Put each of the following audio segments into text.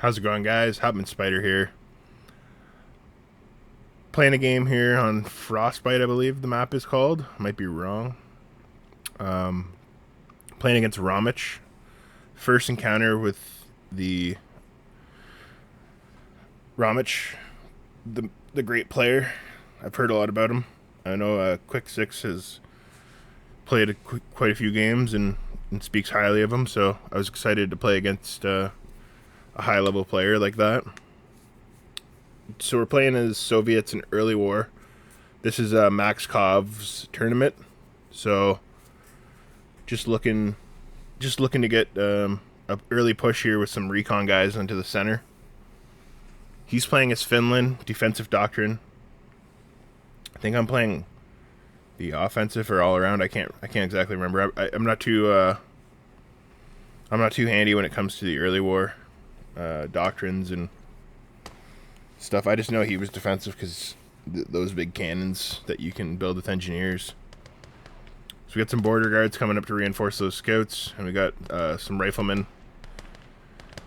How's it going, guys? Hauptmann Spider here. Playing a game here on Frostbite, I believe the map is called. Might be wrong. Playing against Romich. First encounter with the Romich, the great player. I've heard a lot about him. I know Quick Six has played quite a few games and speaks highly of him, so I was excited to play against a high-level player like that. So we're playing as Soviets in early war. This is Maxcov4's tournament, so just looking to get an early push here with some recon guys into the center. He's playing as Finland, defensive doctrine. I think I'm playing the offensive or all around. I can't exactly remember. I'm not too handy when it comes to the early war doctrines and stuff. I just know he was defensive because those big cannons that you can build with engineers. So we got some border guards coming up to reinforce those scouts, and we got some riflemen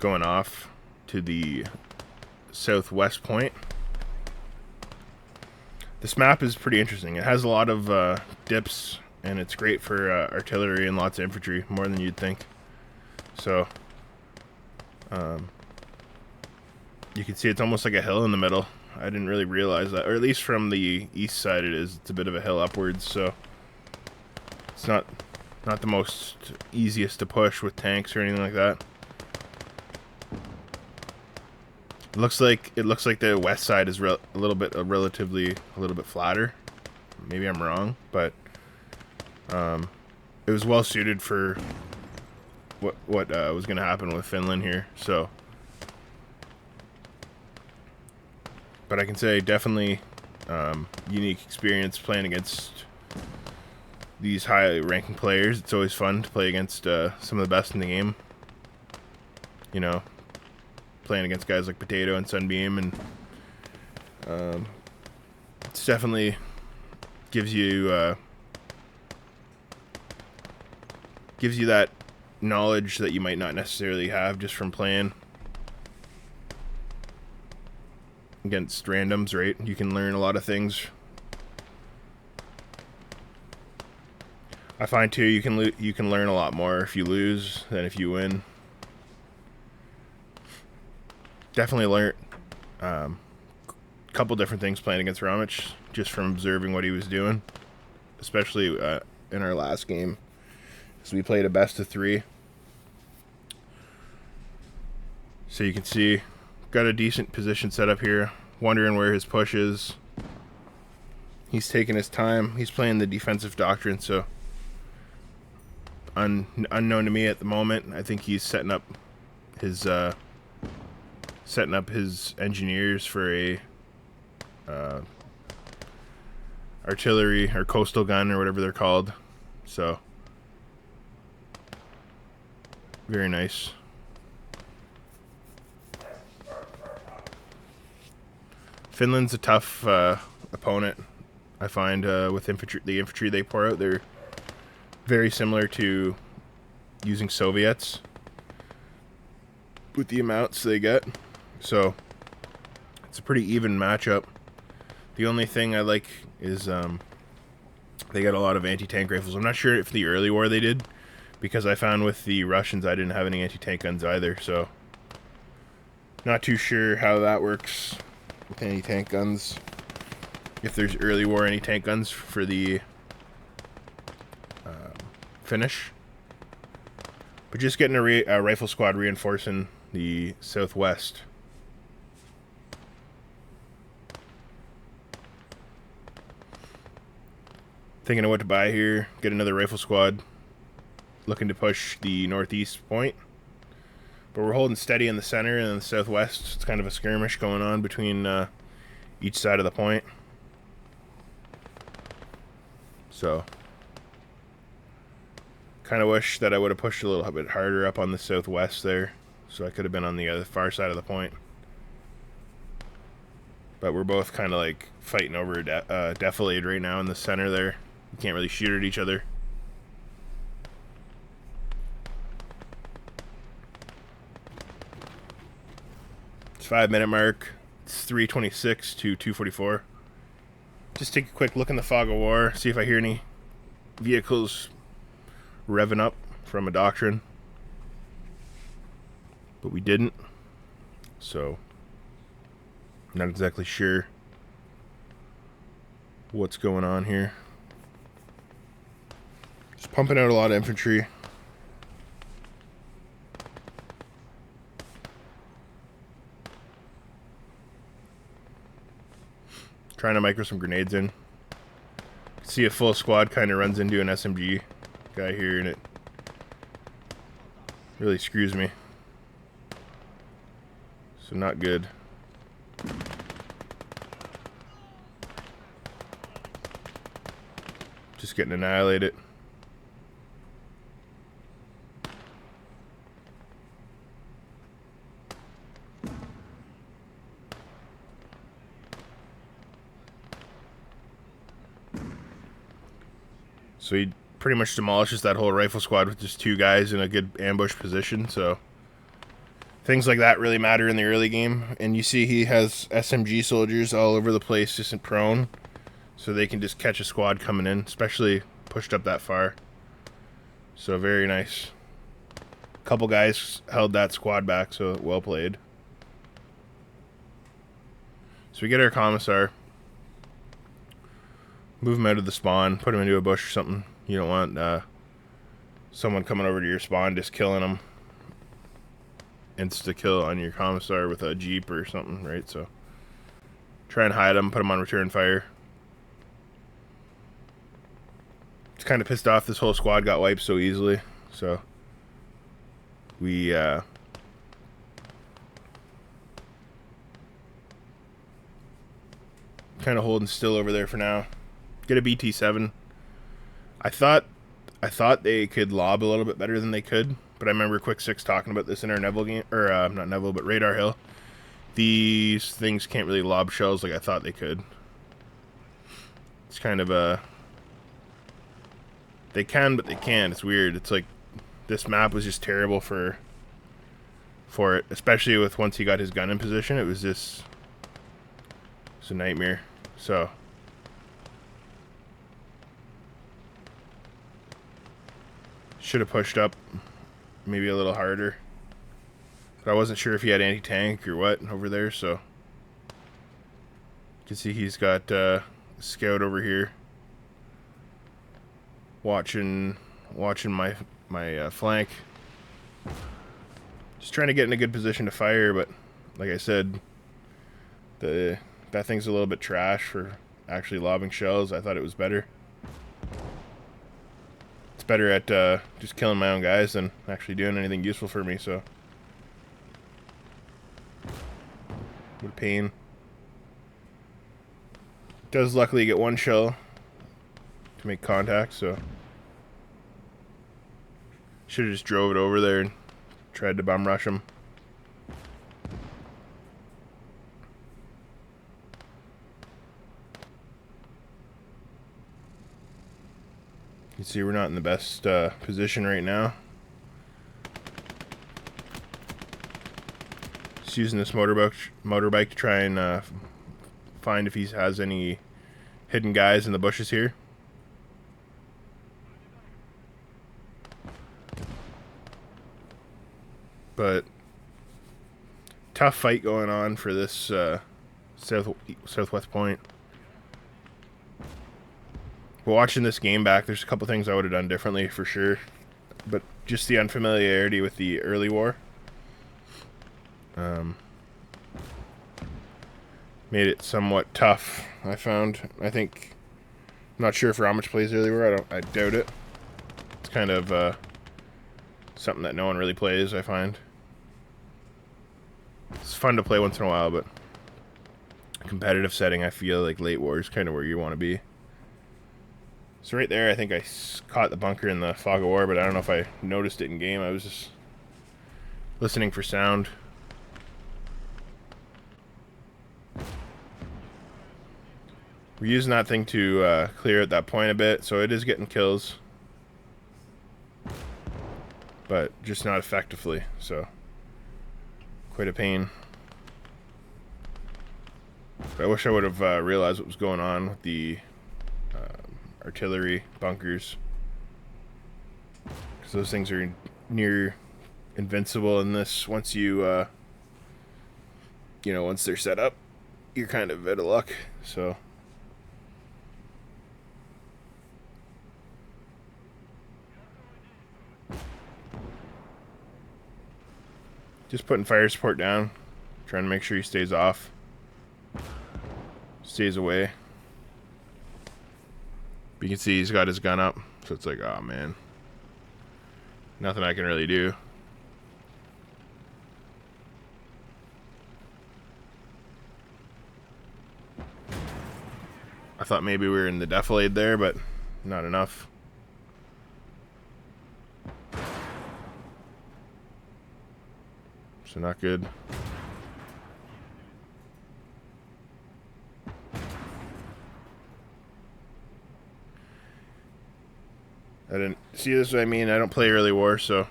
going off to the southwest point. This map is pretty interesting. It has a lot of dips, and it's great for artillery and lots of infantry, more than you'd think. So you can see it's almost like a hill in the middle. I didn't really realize that, or at least from the east side it is. It's a bit of a hill upwards, so it's not the most easiest to push with tanks or anything like that. It looks like the west side is a little bit flatter. Maybe I'm wrong, but it was well suited for what was going to happen with Finland here. So, but I can say definitely unique experience playing against these high-ranking players. It's always fun to play against some of the best in the game. You know, playing against guys like Potato and Sunbeam, and it's definitely gives you that knowledge that you might not necessarily have just from playing against randoms, right? You can learn a lot of things. I find too you can learn a lot more if you lose than if you win. Definitely learned a couple different things playing against Romich just from observing what he was doing, especially in our last game. So we played a best of 3. So you can see, got a decent position set up here. Wondering where his push is. He's taking his time. He's playing the defensive doctrine, so unknown to me at the moment. I think he's setting up his engineers for a artillery or coastal gun or whatever they're called. So very nice. Finland's a tough opponent, I find, with the infantry they pour out. They're very similar to using Soviets with the amounts they get. So it's a pretty even matchup. The only thing I like is they got a lot of anti-tank rifles. I'm not sure if the early war they did, because I found with the Russians I didn't have any anti-tank guns either, so not too sure how that works with anti-tank guns. If there's early war anti-tank guns for the Finnish. But just getting a rifle squad reinforcing the southwest. Thinking of what to buy here. Get another rifle squad. Looking to push the northeast point. But we're holding steady in the center, and in the southwest it's kind of a skirmish going on between each side of the point. So kind of wish that I would have pushed a little bit harder up on the southwest there, so I could have been on the other far side of the point. But we're both kind of like fighting over a defilade right now in the center there. We can't really shoot at each other. 5-minute mark. It's 3:26 to 2:44. Just take a quick look in the fog of war, see if I hear any vehicles revving up from a doctrine. But we didn't. So, not exactly sure what's going on here. Just pumping out a lot of infantry. Trying to micro some grenades in. See a full squad kind of runs into an SMG guy here, and it really screws me. So not good. Just getting annihilated. So he pretty much demolishes that whole rifle squad with just 2 guys in a good ambush position. So things like that really matter in the early game. And you see he has SMG soldiers all over the place, just in prone. So they can just catch a squad coming in, especially pushed up that far. So very nice. A couple guys held that squad back, so well played. So we get our commissar. Move him out of the spawn, put him into a bush or something. You don't want someone coming over to your spawn just killing him. Insta-kill on your commissar with a jeep or something, right? So try and hide him, put him on return fire. It's kind of pissed off this whole squad got wiped so easily. So we kind of holding still over there for now. Get a BT7. I thought they could lob a little bit better than they could, but I remember Quick Six talking about this in our Neville game, or not Neville, but Radar Hill. These things can't really lob shells like I thought they could. It's kind of a... They can, but they can't. It's weird. It's like this map was just terrible for it, especially with once he got his gun in position. It was just... It's a nightmare. So... Should have pushed up maybe a little harder. But I wasn't sure if he had anti-tank or what over there, so... You can see he's got a scout over here. Watching my flank. Just trying to get in a good position to fire, but like I said, that thing's a little bit trash for actually lobbing shells. I thought it was better. It's better at just killing my own guys than actually doing anything useful for me, so. What a pain. Does luckily get 1 shell to make contact, so. Should have just drove it over there and tried to bum rush him. You can see we're not in the best position right now. Just using this motorbike to try and find if he has any hidden guys in the bushes here. But tough fight going on for this southwest point. But watching this game back, there's a couple things I would have done differently for sure. But just the unfamiliarity with the early war made it somewhat tough, I found. I think, I'm not sure if Romich plays early war. I doubt it. It's kind of something that no one really plays, I find. It's fun to play once in a while, but competitive setting, I feel like late war is kind of where you want to be. So right there, I think I caught the bunker in the fog of war, but I don't know if I noticed it in game. I was just listening for sound. We're using that thing to clear at that point a bit, so it is getting kills. But just not effectively, so quite a pain. I wish I would have realized what was going on with the artillery bunkers, because those things are near invincible in this. Once you you know, once they're set up, you're kind of out of luck. So just putting fire support down, trying to make sure he stays off, stays away. But you can see he's got his gun up, so it's like, oh man, nothing I can really do. I thought maybe we were in the defilade there, but not enough. So not good. I didn't see, this is what I mean. I don't play early war, so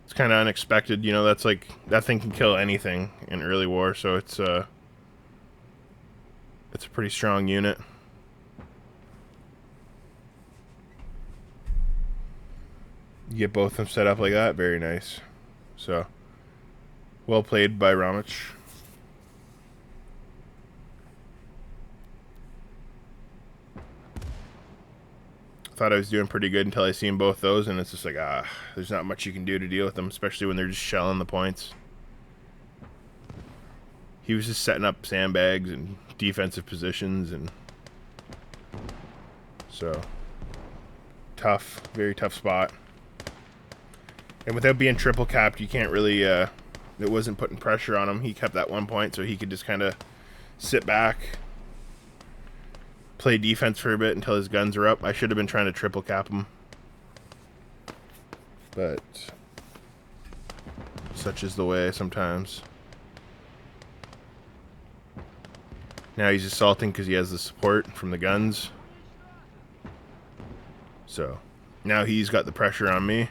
it's kind of unexpected. You know, that's like, that thing can kill anything in early war, so it's a pretty strong unit. You get both of them set up like that, very nice. So, well played by Romich. Thought I was doing pretty good until I seen both those, and it's just like, there's not much you can do to deal with them, especially when they're just shelling the points. He was just setting up sandbags and defensive positions, and so tough, very tough spot. And without being triple capped, you can't really, it wasn't putting pressure on him. He kept that 1 point, so he could just kind of sit back, play defense for a bit until his guns are up. I should have been trying to triple cap him, but such is the way sometimes. Now he's assaulting because he has the support from the guns. So now he's got the pressure on me.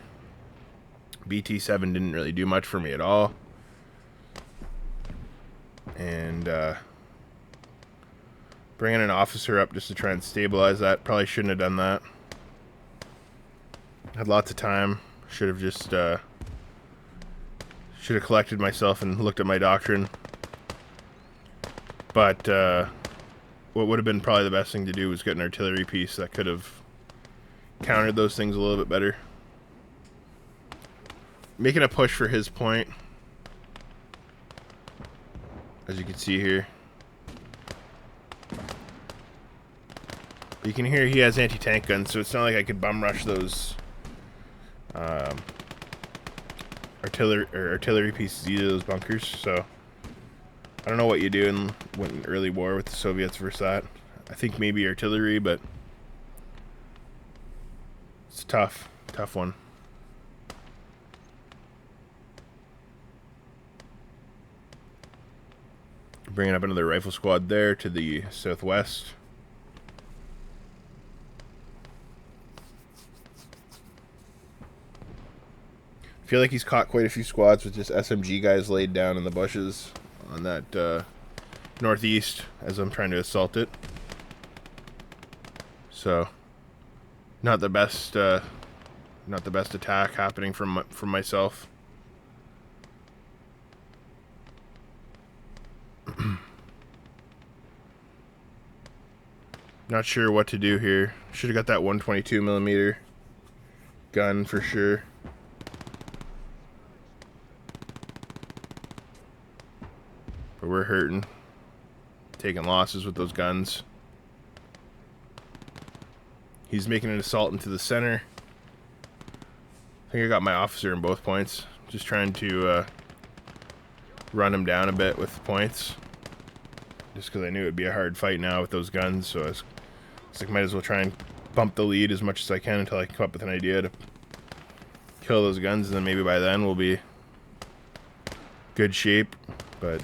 BT7 didn't really do much for me at all. And bringing an officer up just to try and stabilize that. Probably shouldn't have done that. Had lots of time. Should have just should have collected myself and looked at my doctrine. But what would have been probably the best thing to do was get an artillery piece that could have countered those things a little bit better. Making a push for his point, as you can see here. But you can hear he has anti-tank guns, so it's not like I could bum rush those artillery pieces, either of those bunkers. So I don't know what you do in early war with the Soviets versus that. I think maybe artillery, but it's a tough one. Bringing up another rifle squad there to the southwest. I feel like he's caught quite a few squads with just SMG guys laid down in the bushes on that northeast as I'm trying to assault it. So not the best attack happening from myself. Not sure what to do here. Should have got that 122mm gun for sure. But we're hurting. Taking losses with those guns. He's making an assault into the center. I think I got my officer in both points. Just trying to run him down a bit with the points. Just because I knew it would be a hard fight now with those guns, so it's like might as well try and bump the lead as much as I can until I come up with an idea to kill those guns, and then maybe by then we'll be good shape. But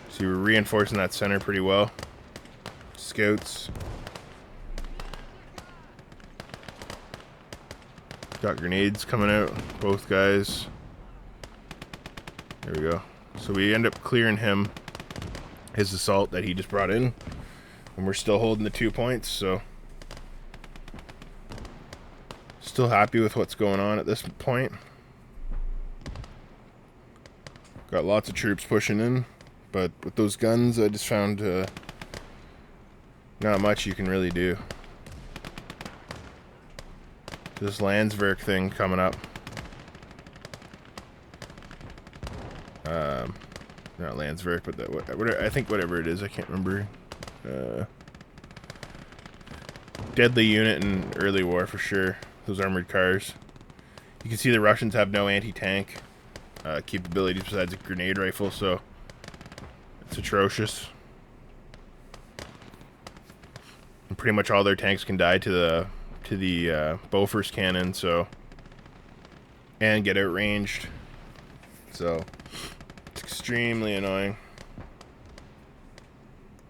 see, we're reinforcing that center pretty well. Scouts. Got grenades coming out, both guys. There we go. So we end up clearing him, his assault that he just brought in. And we're still holding the 2 points, so... Still happy with what's going on at this point. Got lots of troops pushing in, but with those guns, I just found not much you can really do. This Landsverk thing coming up. Not Landsverk, but that, I think whatever it is, I can't remember. Deadly unit in early war for sure. Those armored cars. You can see the Russians have no anti-tank capabilities besides a grenade rifle, so it's atrocious. And pretty much all their tanks can die to the Bofors cannon, so, and get outranged. So it's extremely annoying,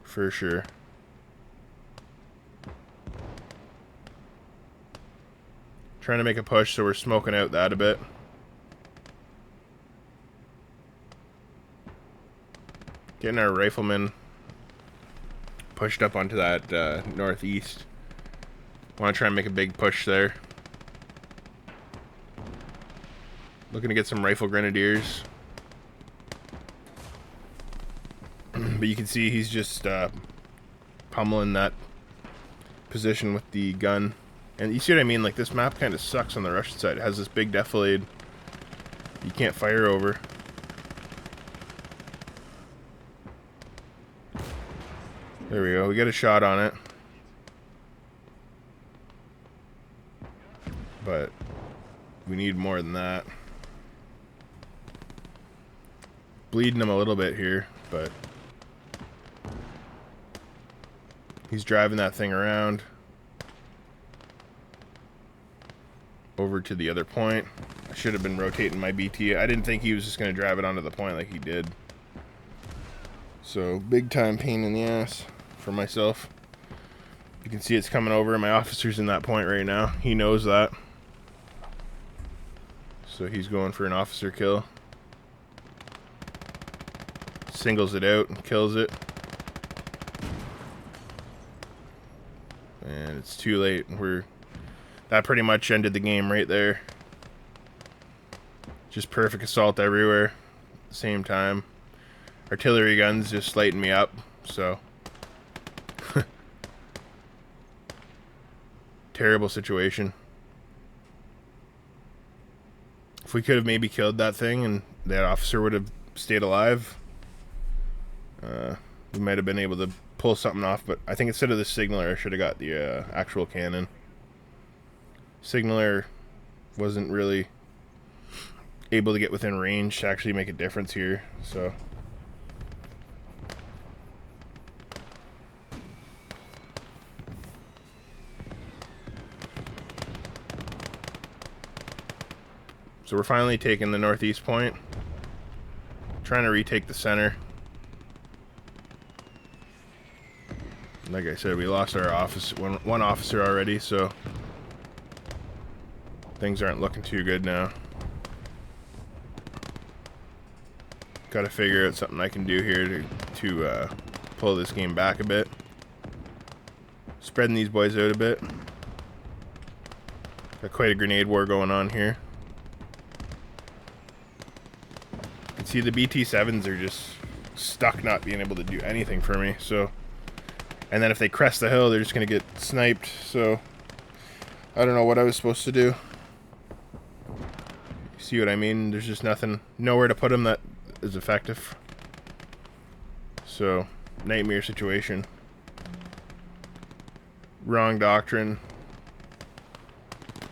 for sure. Trying to make a push, so we're smoking out that a bit. Getting our riflemen pushed up onto that northeast. Want to try and make a big push there. Looking to get some rifle grenadiers. But you can see he's just pummeling that position with the gun. And you see what I mean? Like, this map kind of sucks on the Russian side. It has this big defilade you can't fire over. There we go. We get a shot on it. But we need more than that. Bleeding him a little bit here, but he's driving that thing around over to the other point. I should have been rotating my BT. I didn't think he was just going to drive it onto the point like he did. So, big time pain in the ass for myself. You can see it's coming over. My officer's in that point right now. He knows that. So he's going for an officer kill. Singles it out and kills it. And it's too late. That pretty much ended the game right there. Just perfect assault everywhere at the same time. Artillery guns just lighting me up, so. Terrible situation. If we could have maybe killed that thing and that officer would have stayed alive, we might have been able to pull something off, but I think instead of the signaler, I should have got the actual cannon. Signaler wasn't really able to get within range to actually make a difference here, so. So we're finally taking the northeast point. Trying to retake the center. Like I said, we lost our one officer already, so things aren't looking too good now. Got to figure out something I can do here to pull this game back a bit. Spreading these boys out a bit. Got quite a grenade war going on here. You can see the BT-7s are just stuck not being able to do anything for me, so. And then if they crest the hill, they're just going to get sniped, so I don't know what I was supposed to do. See what I mean? There's just nowhere to put them that is effective. So, nightmare situation. Wrong doctrine.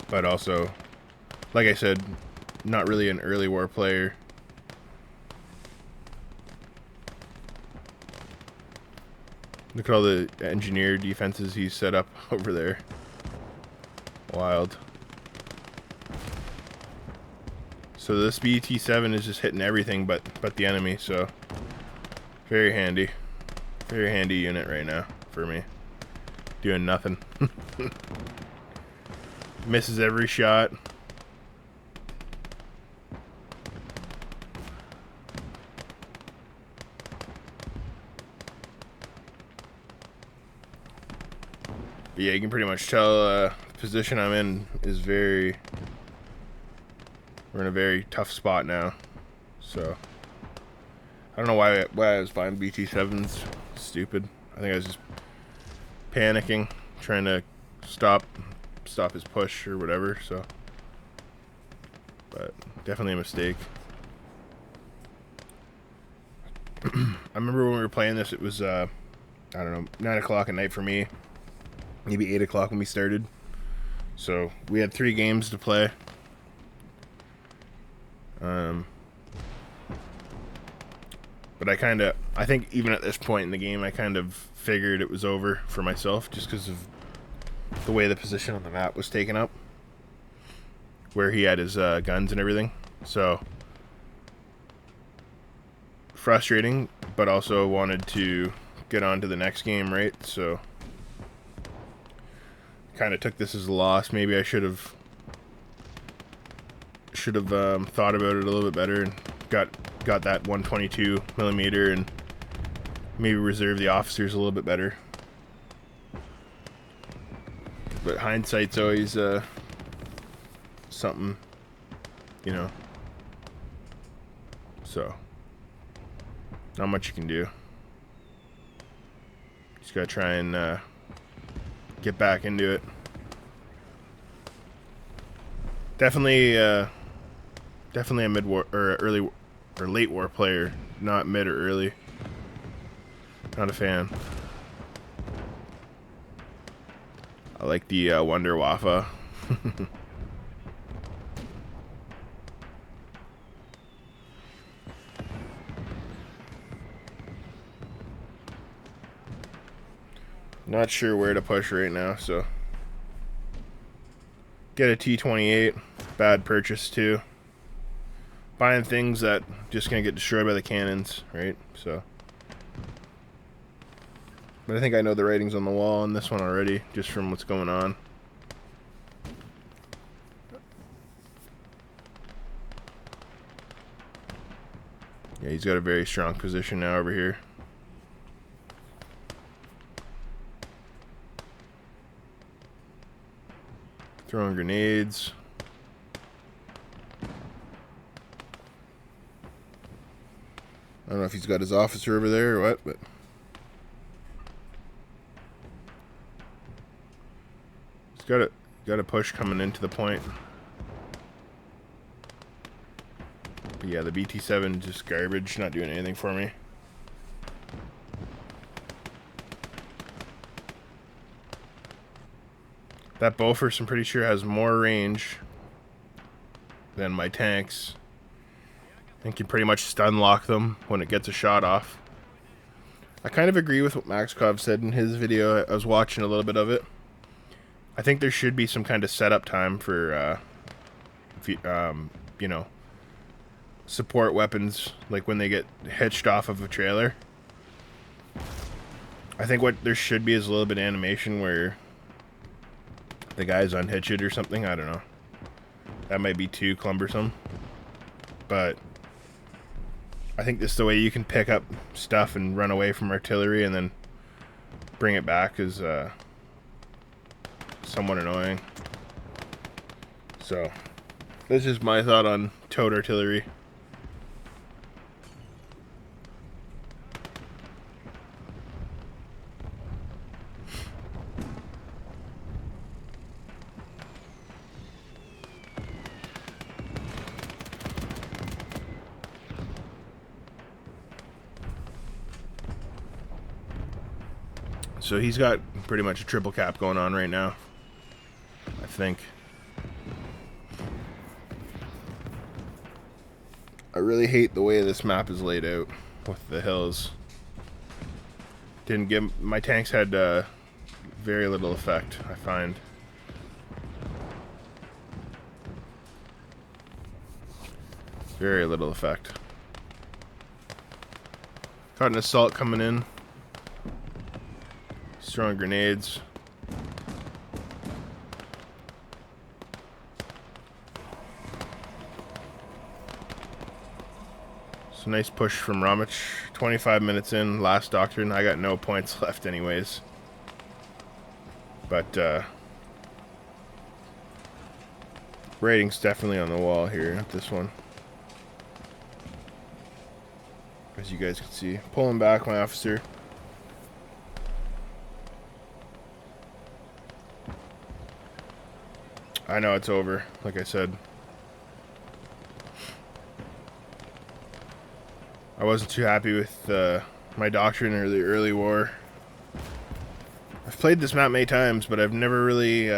But also, like I said, not really an early war player. Look at all the engineer defenses he's set up over there. Wild. So this BT-7 is just hitting everything but the enemy, so very handy. Very handy unit right now for me. Doing nothing. Misses every shot. But yeah, you can pretty much tell the position I'm in is very... We're in a very tough spot now. So I don't know why I was buying BT7s. Stupid. I think I was just panicking, trying to stop his push or whatever. So, but definitely a mistake. I remember when we were playing this, it was I don't know, 9 o'clock at night for me, maybe 8 o'clock when we started. So we had 3 games to play. But I think even at this point in the game, I kind of figured it was over for myself, just because of the way the position on the map was taken up, where he had his guns and everything. So frustrating, but also wanted to get on to the next game, right? So kind of took this as a loss. Maybe I should have thought about it a little bit better and got that 122 millimeter and maybe reserve the officers a little bit better. But hindsight's always something, you know. So not much you can do. Just gotta try and get back into it. Definitely a mid-war or early or late war player, not mid or early. Not a fan. I like the Wonder Waffe. Not sure where to push right now, so get a T-28. Bad purchase too. Buying things that just gonna get destroyed by the cannons, right? So, but I think I know the writings on the wall on this one already, just from what's going on. Yeah, he's got a very strong position now over here. Throwing grenades. I don't know if he's got his officer over there or what, but he's got a push coming into the point. But yeah, the BT7 just garbage, not doing anything for me. That Bofors, I'm pretty sure, has more range than my tanks. And can pretty much stun lock them when it gets a shot off. I kind of agree with what Maxcov said in his video. I was watching a little bit of it. I think there should be some kind of setup time for, you know, support weapons, like when they get hitched off of a trailer. I think what there should be is a little bit of animation where the guys unhitch it or something. I don't know. That might be too cumbersome. But I think this is the way you can pick up stuff and run away from artillery and then bring it back is somewhat annoying. So this is my thought on towed artillery. So he's got pretty much a triple cap going on right now, I think. I really hate the way this map is laid out with the hills. Didn't give my tanks had very little effect, I find. Very little effect. Caught an assault coming in. Throwing grenades. So nice push from Romich. 25 minutes in, last doctrine. I got no points left anyways. But rating's definitely on the wall here at this one. As you guys can see. Pulling back my officer. I know it's over, like I said. I wasn't too happy with my doctrine or the early war. I've played this map many times, but I've never really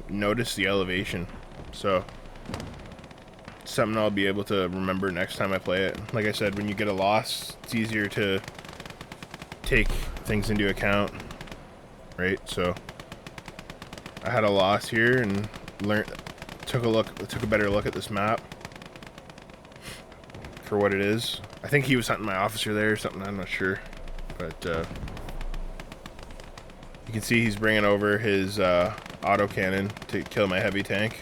noticed the elevation. So, it's something I'll be able to remember next time I play it. Like I said, when you get a loss, it's easier to take things into account, right? So, I had a loss here and took a better look at this map for what it is. I think he was hunting my officer there or something, I'm not sure. But you can see he's bringing over his autocannon to kill my heavy tank.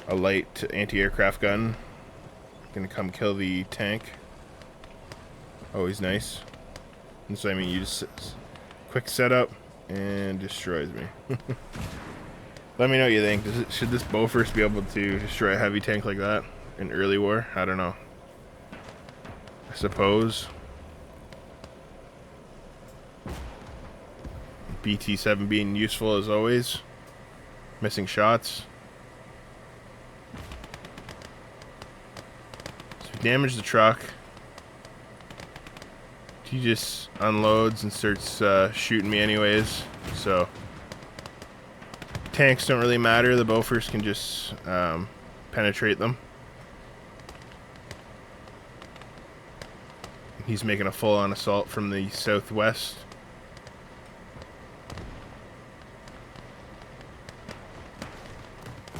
A light anti-aircraft gun. Gonna come kill the tank. Oh, he's nice. And so, I mean, you just quick setup and destroys me. Let me know what you think. Should this Bofors be able to destroy a heavy tank like that in early war? I don't know. I suppose. BT-7 being useful as always. Missing shots. So we damage the truck. He just unloads and starts shooting me anyways. So tanks don't really matter. The Bofors can just penetrate them. He's making a full-on assault from the southwest.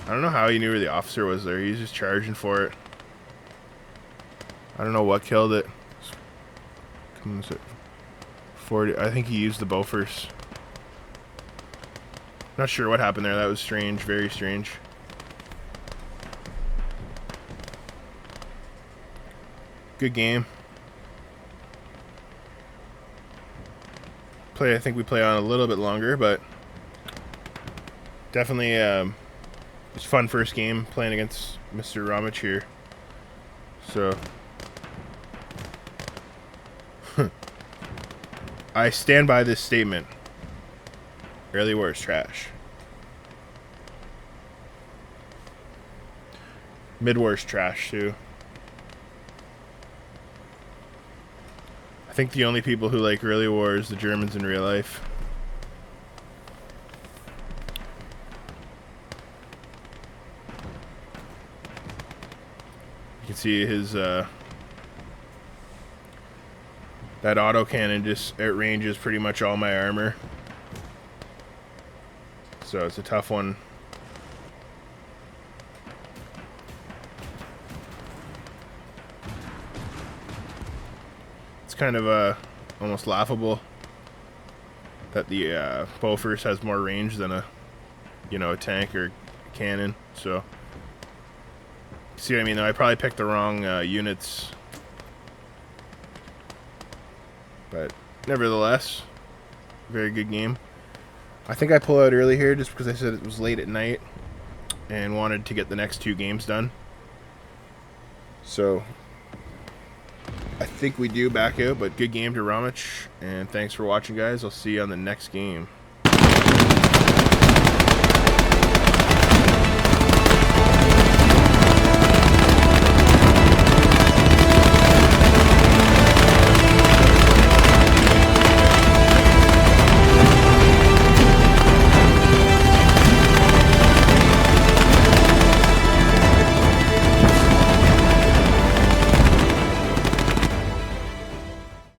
I don't know how he knew where the officer was there. He was just charging for it. I don't know what killed it. Comes at 40. I think he used the Bofors. Not sure what happened there. That was strange. Very strange. Good game. I think we play on a little bit longer, but definitely it's fun first game playing against Mr. Romich here. So I stand by this statement. Early war is trash. Mid war is trash too. I think the only people who like early war is the Germans in real life. You can see his that autocannon just outranges pretty much all my armor. So it's a tough one. It's kind of almost laughable that the Bofors has more range than a tank or cannon. So see what I mean? Though I probably picked the wrong units, but nevertheless, very good game. I think I pull out early here just because I said it was late at night and wanted to get the next 2 games done. So I think we do back out, but good game to Romich, and thanks for watching, guys. I'll see you on the next game.